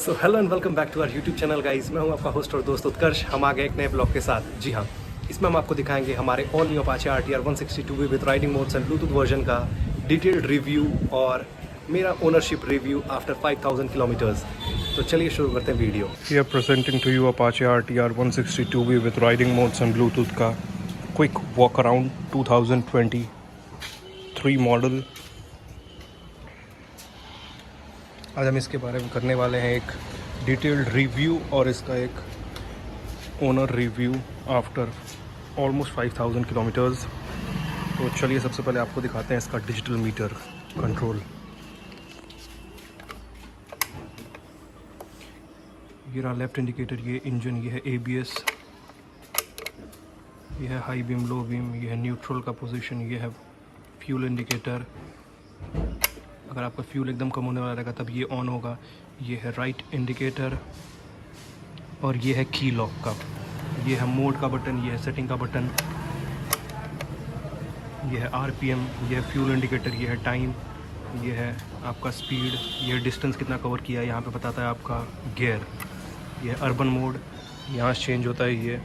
So hello and welcome back to our YouTube channel guys. मैं हूं आपका host और दोस्त उत्कर्ष। हम आ गए एक नए ब्लॉग के साथ। जी हाँ, इसमें हम आपको दिखाएंगे हमारे all new Apache RTR 162 with riding modes and Bluetooth version का डिटेल्ड रिव्यू और मेरा ओनरशिप रिव्यू आफ्टर 5000 किलोमीटर्स। तो चलिए शुरू करते हैं video. Here presenting to you Apache RTR 162B with riding modes and Bluetooth का quick walk around 2023 मॉडल। आज हम इसके बारे में करने वाले हैं एक डिटेल्ड रिव्यू और इसका एक owner review after almost 5000 kilometres. तो चलिए सबसे पहले आपको दिखाते हैं इसका डिजिटल मीटर कंट्रोल। ये रहा लेफ्ट इंडिकेटर, ये इंजन, ये है ABS, ये है हाई बीम, लो बीम, ये है न्यूट्रल का पोजीशन, ये है फ्यूल इंडिकेटर। अगर आपका फ्यूल एकदम कम होने वाला रहेगा तब ये ऑन होगा। ये है राइट इंडिकेटर और ये है की लॉक का। ये है मोड का बटन, ये है सेटिंग का बटन, ये है RPM, ये है फ्यूल इंडिकेटर, ये है टाइम, ये है आपका स्पीड, ये है डिस्टेंस कितना कवर किया है, यहाँ पे बताता है आपका गियर। ये है अर्बन मोड, यहाँ से चेंज होता है। ये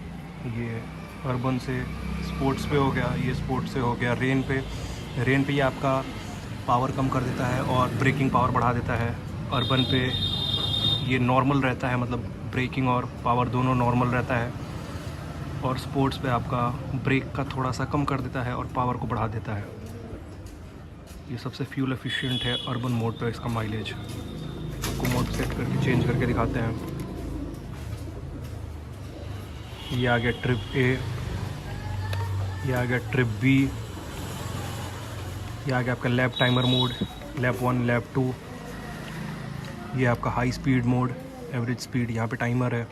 अर्बन से स्पोर्ट्स पे हो गया, ये स्पोर्ट्स से हो गया रेन पे। रेन पे ये आपका पावर कम कर देता है और ब्रेकिंग पावर बढ़ा देता है। अर्बन पे ये नॉर्मल रहता है, मतलब ब्रेकिंग और पावर दोनों नॉर्मल रहता है। और स्पोर्ट्स पे आपका ब्रेक का थोड़ा सा कम कर देता है और पावर को बढ़ा देता है। ये सबसे फ्यूल एफिशिएंट है अर्बन मोड पे इसका माइलेज। आपको मोड सेट करके चेंज करके दिखाते हैं। ये आ गया ट्रिप A, ये आ गया ट्रिप B, ये आ गया आपका lap timer mode, lap 1, lap 2। ये आपका high speed mode, average speed, यहाँ पे टाइमर है।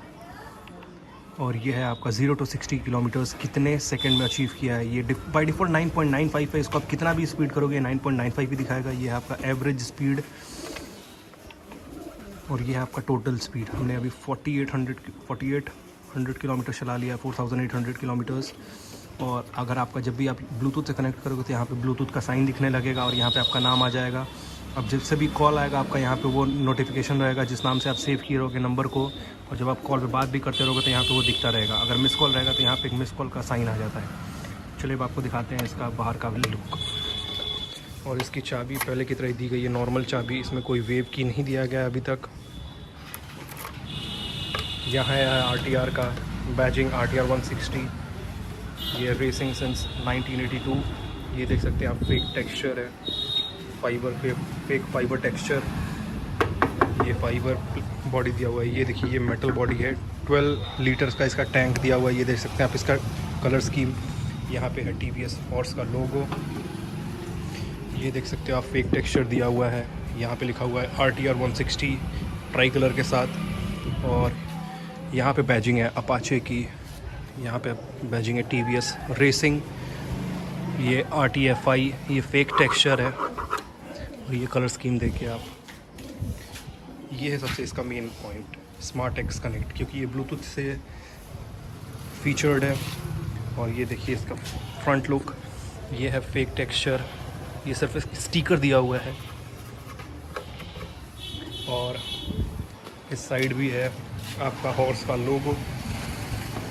और ये है आपका 0 to 60 किलोमीटर्स कितने सेकंड में अचीव किया है। ये बाय डिफ़ॉल्ट 9.95 है, इसको आप कितना भी स्पीड करोगे 9.95 ही दिखाएगा। ये है आपका एवरेज स्पीड और ये है आपका टोटल स्पीड। हमने अभी 4800 किलोमीटर चला लिया, 4800 किलोमीटर्स। और अगर आपका जब भी आप ब्लूटूथ से कनेक्ट करोगे तो यहाँ पे ब्लूटूथ का साइन दिखने लगेगा और यहाँ पे आपका नाम आ जाएगा। अब जब से भी कॉल आएगा आपका यहाँ पे वो नोटिफिकेशन रहेगा जिस नाम से आप सेव किए रहोगे नंबर को। और जब आप कॉल पे बात भी करते रहोगे तो यहाँ पे वो दिखता रहेगा। अगर मिस कॉल रहेगा तो यहाँ पे एक मिस कॉल का साइन आ जाता है। चलिए अब आपको दिखाते हैं इसका बाहर का लुक। और इसकी चाबी पहले की तरह दी गई है, नॉर्मल चाबी, इसमें कोई वेव की नहीं दिया गया अभी तक। यहाँ है RTR का बैजिंग, RTR 160। ये रेसिंग सिंस 1982। ये देख सकते हैं आप, फेक टेक्सचर है, फेक फाइबर टेक्सचर। ये फाइबर बॉडी दिया हुआ है। ये देखिए ये मेटल बॉडी है। 12 लीटर्स का इसका टैंक दिया हुआ है। ये देख सकते हैं आप इसका कलर स्कीम। यहाँ पे है TVS हॉर्स का लोगो। ये देख सकते हो आप, फेक टेक्सचर दिया हुआ है। यहाँ पे लिखा हुआ है RTR 160 ट्राई कलर के साथ। और यहाँ पे बैजिंग है अपाचे की, यहाँ पे बैजिंग है TVS रेसिंग। ये RTFI, ये फेक टेक्सचर है। और ये कलर स्कीम देखिए आप। ये है सबसे इसका main point, smart x connect, क्योंकि ये ब्लूटूथ से फीचर्ड है। और ये देखिए इसका फ्रंट लुक, ये है फेक टेक्सचर। ये सिर्फ स्टिकर दिया हुआ है। और इस साइड भी है आपका हॉर्स का लोगो।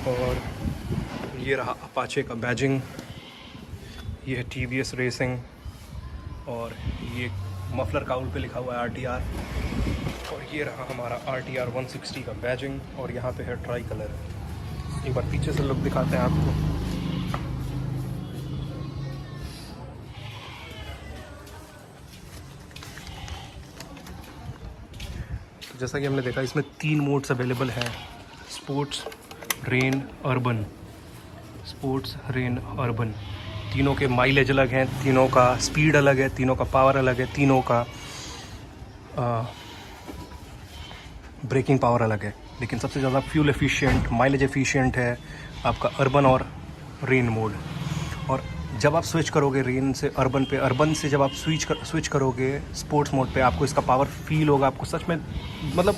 और ये रहा अपाचे का बैजिंग। ये है TVS रेसिंग। और ये मफलर काउल पे लिखा हुआ है RTR। और ये रहा हमारा RTR 160 का बैजिंग। और यहाँ पे है ट्राई कलर। एक बार पीछे से लुक दिखाते हैं आपको। तो जैसा कि हमने देखा, इसमें 3 मोड्स अवेलेबल हैं, sports, rain, urban. Sports, rain, urban, तीनों के माइलेज अलग हैं, तीनों का स्पीड अलग है, तीनों का पावर अलग है, तीनों का ब्रेकिंग पावर अलग है। लेकिन सबसे ज़्यादा फ्यूल एफिशिएंट, माइलेज एफिशिएंट है आपका अर्बन और रेन मोड। और जब आप स्विच करोगे रेन से अर्बन पे, अर्बन से जब आप स्विच करोगे स्पोर्ट्स मोड पे, आपको इसका पावर फील होगा। आपको सच में मतलब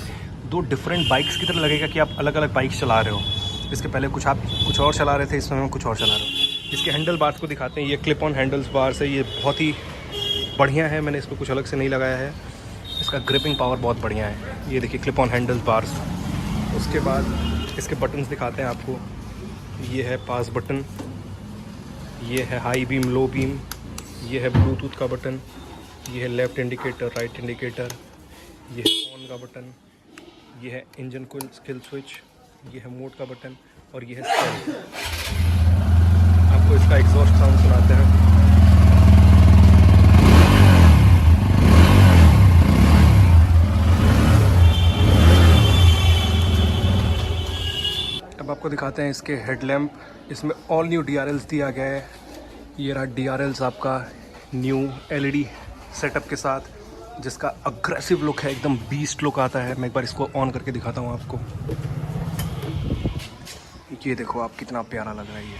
2 डिफरेंट बाइक्स की तरह लगेगा कि आप अलग अलग बाइक्स चला रहे हो। इसके पहले आप कुछ और चला रहे थे, इस समय कुछ और चला रहे हो। इसके हैंडल बार्स को दिखाते हैं। ये क्लिप ऑन हैंडल्स बार्स है, ये बहुत ही बढ़िया है। मैंने इस पर कुछ अलग से नहीं लगाया है। इसका ग्रिपिंग पावर बहुत बढ़िया है। ये देखिए क्लिप ऑन हैंडल बार्स। उसके बाद इसके बटन्स दिखाते हैं आपको। ये है पास बटन, ये है हाई बीम लो बीम, ये है ब्लूटूथ का बटन, ये है लेफ़्ट इंडिकेटर राइट इंडिकेटर, ये है ऑन का बटन, ये है इंजन स्किल स्विच, ये है मोड का बटन और ये है सेल। आपको इसका एग्जॉस्ट साउंड सुनाते हैं। अब आपको दिखाते हैं इसके हेडलैम्प। इसमें ऑल न्यू DRLs दिया गया है। ये रहा DRLs आपका न्यू LED सेटअप के साथ, जिसका अग्रेसिव लुक है, एकदम बीस्ट लुक आता है। मैं एक बार इसको ऑन करके दिखाता हूँ आपको। ये देखो आप, कितना प्यारा लग रहा है ये।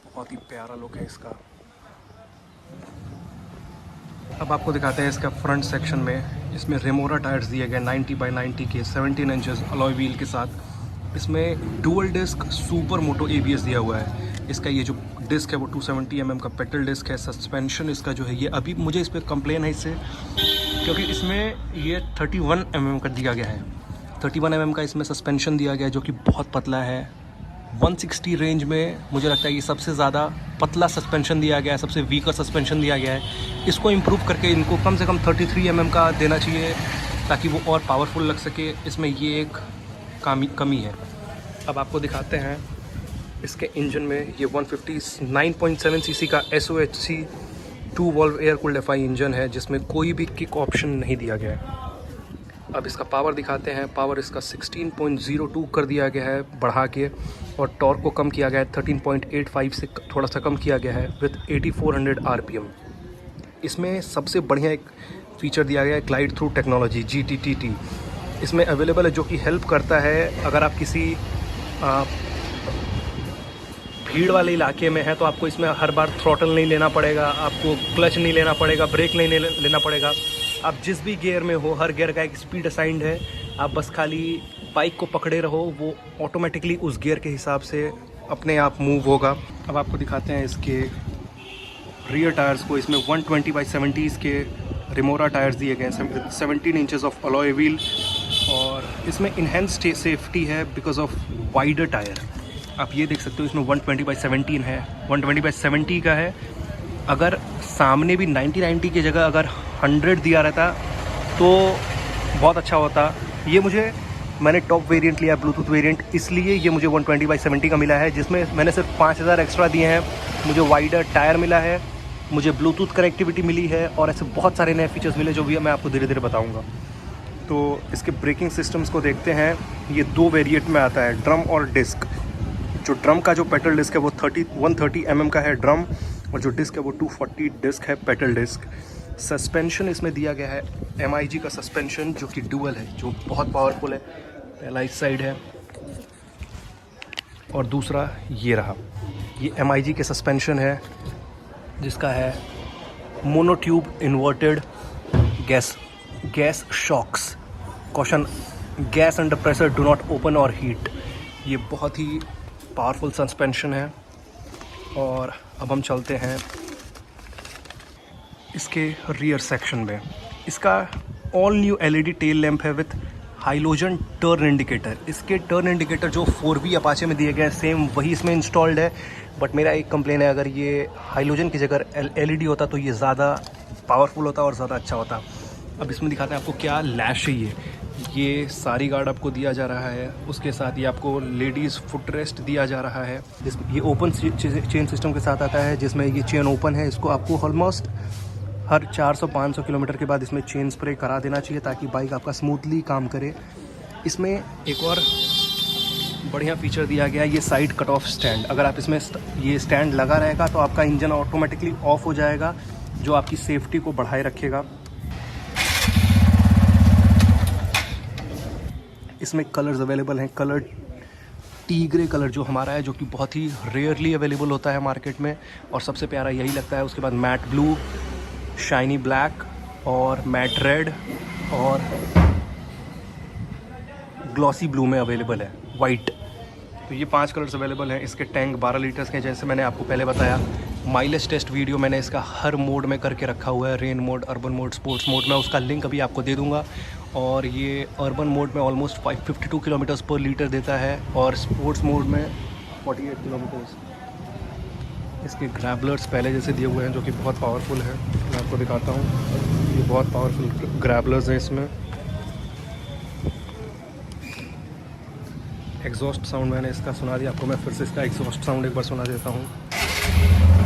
बहुत ही प्यारा लुक है इसका। अब आपको दिखाते हैं इसका फ्रंट सेक्शन में। इसमें रेमोरा टायर्स दिए गए 90 बाई 90 के 17 इंचेस अलॉय व्हील के साथ। इसमें dual disc super moto ABS दिया हुआ है। इसका ये जो डिस्क है वो 270 mm का पेट्रोल डिस्क है। सस्पेंशन इसका जो है, ये अभी मुझे इस पर कंप्लेन है इससे, क्योंकि इसमें ये 31 mm का दिया गया है। 31 mm का इसमें सस्पेंशन दिया गया है, जो कि बहुत पतला है। 160 रेंज में मुझे लगता है ये सबसे ज़्यादा पतला सस्पेंशन दिया गया है, सबसे वीकर सस्पेंशन दिया गया है। इसको इम्प्रूव करके इनको कम से कम 33 mm का देना चाहिए, ताकि वो और पावरफुल लग सके। इसमें ये एक कमी है। अब आपको दिखाते हैं इसके इंजन में। ये 159.7 cc का SOHC 2 valve air cooled FI engine है, जिसमें कोई भी किक ऑप्शन नहीं दिया गया है। अब इसका पावर दिखाते हैं। पावर इसका 16.02 कर दिया गया है बढ़ा के, और टॉर्क को कम किया गया है 13.85 से थोड़ा सा कम किया गया है विथ 8400 RPM। इसमें सबसे बढ़िया एक फीचर दिया गया है ग्लाइड थ्रू टेक्नोलॉजी GTTT इसमें अवेलेबल है, जो कि हेल्प करता है अगर आप किसी भीड़ वाले इलाके में है तो आपको इसमें हर बार थ्रॉटल नहीं लेना पड़ेगा, आपको क्लच नहीं लेना पड़ेगा, ब्रेक नहीं लेना पड़ेगा। आप जिस भी गियर में हो, हर गियर का एक स्पीड असाइंड है। आप बस खाली बाइक को पकड़े रहो, वो ऑटोमेटिकली उस गियर के हिसाब से अपने आप मूव होगा। अब आपको दिखाते हैं इसके रियर टायर्स को। इसमें 120 बाई 70 के रिमोरा टायर्स दिए गए हैं, 17 इंचेस ऑफ अलॉय व्हील, और इसमें इन्हेंस्ड सेफ्टी है बिकॉज ऑफ वाइडर टायर। आप ये देख सकते हो, इसमें 120 बाई 17 है, 120 बाई 70 का है। अगर सामने भी 90 की जगह अगर 100 दिया रहता तो बहुत अच्छा होता। ये मैंने टॉप वेरिएंट लिया, ब्लूटूथ वेरिएंट, इसलिए ये मुझे 120 बाई 70 का मिला है, जिसमें मैंने सिर्फ 5000 एक्स्ट्रा दिए हैं। मुझे वाइडर टायर मिला है, मुझे ब्लूटूथ कनेक्टिविटी मिली है, और ऐसे बहुत सारे नए फीचर्स मिले जो भी मैं आपको धीरे धीरे बताऊंगा। तो इसके ब्रेकिंग सिस्टम्स को देखते हैं। ये 2 वेरिएंट में आता है, ड्रम और डिस्क। जो ड्रम का जो पेट्रोल डिस्क है वो 130 mm का है ड्रम, और जो डिस्क है वो 240 डिस्क है पेट्रोल डिस्क। सस्पेंशन इसमें दिया गया है MIG का सस्पेंशन, जो कि डुअल है, जो बहुत पावरफुल है। पहला इस साइड है और दूसरा ये रहा। ये MIG के सस्पेंशन है, जिसका है monotube inverted gas shocks. Caution, gas under pressure do not open or heat. ये बहुत ही पावरफुल सस्पेंशन है। और अब हम चलते हैं इसके रियर सेक्शन में। इसका all new LED tail lamp है विथ हाइलोजन टर्न इंडिकेटर। इसके टर्न इंडिकेटर जो 4V अपाचे में दिए गए हैं, सेम वही इसमें इंस्टॉल्ड है। बट मेरा एक कंप्लेन है, अगर ये हाइलोजन की जगह LED होता तो ये ज़्यादा पावरफुल होता और ज़्यादा अच्छा होता। अब इसमें दिखाते हैं आपको क्या लैश है। ये सारी गार्ड आपको दिया जा रहा है, उसके साथ ये आपको लेडीज़ फुट रेस्ट दिया जा रहा है। ये ओपन चेन सिस्टम के साथ आता है, जिसमें ये चेन ओपन है। इसको आपको ऑलमोस्ट हर 400-500 किलोमीटर के बाद इसमें चेन स्प्रे करा देना चाहिए, ताकि बाइक आपका स्मूथली काम करे। इसमें एक और बढ़िया फीचर दिया गया है, ये साइड कट ऑफ स्टैंड। अगर आप इसमें ये स्टैंड लगा रहेगा तो आपका इंजन ऑटोमेटिकली ऑफ हो जाएगा, जो आपकी सेफ्टी को बढ़ाए रखेगा। इसमें कलर्स अवेलेबल हैं। कलर टी ग्रे कलर जो हमारा है, जो कि बहुत ही रेयरली अवेलेबल होता है मार्केट में, और सबसे प्यारा यही लगता है। उसके बाद मैट ब्लू, शाइनी ब्लैक और मैट रेड और ग्लॉसी ब्लू में अवेलेबल है, वाइट। तो ये 5 कलर्स अवेलेबल हैं। इसके टैंक 12 लीटर्स के हैं, जैसे मैंने आपको पहले बताया। माइलेज टेस्ट वीडियो मैंने इसका हर मोड में करके रखा हुआ है, rain mode, urban mode, sports mode में। उसका लिंक अभी आपको दे दूंगा। और ये अर्बन मोड में ऑलमोस्ट 552 किलोमीटर्स पर लीटर देता है और स्पोर्ट्स मोड में 48 किलोमीटर्स। इसके ग्रैबलर्स पहले जैसे दिए हुए हैं, जो कि बहुत पावरफुल है। मैं आपको दिखाता हूँ, ये बहुत पावरफुल ग्रैबलर्स हैं इसमें। एग्जॉस्ट साउंड मैंने इसका सुना दिया आपको, मैं फिर से इसका एग्जॉस्ट साउंड एक बार सुना देता हूँ।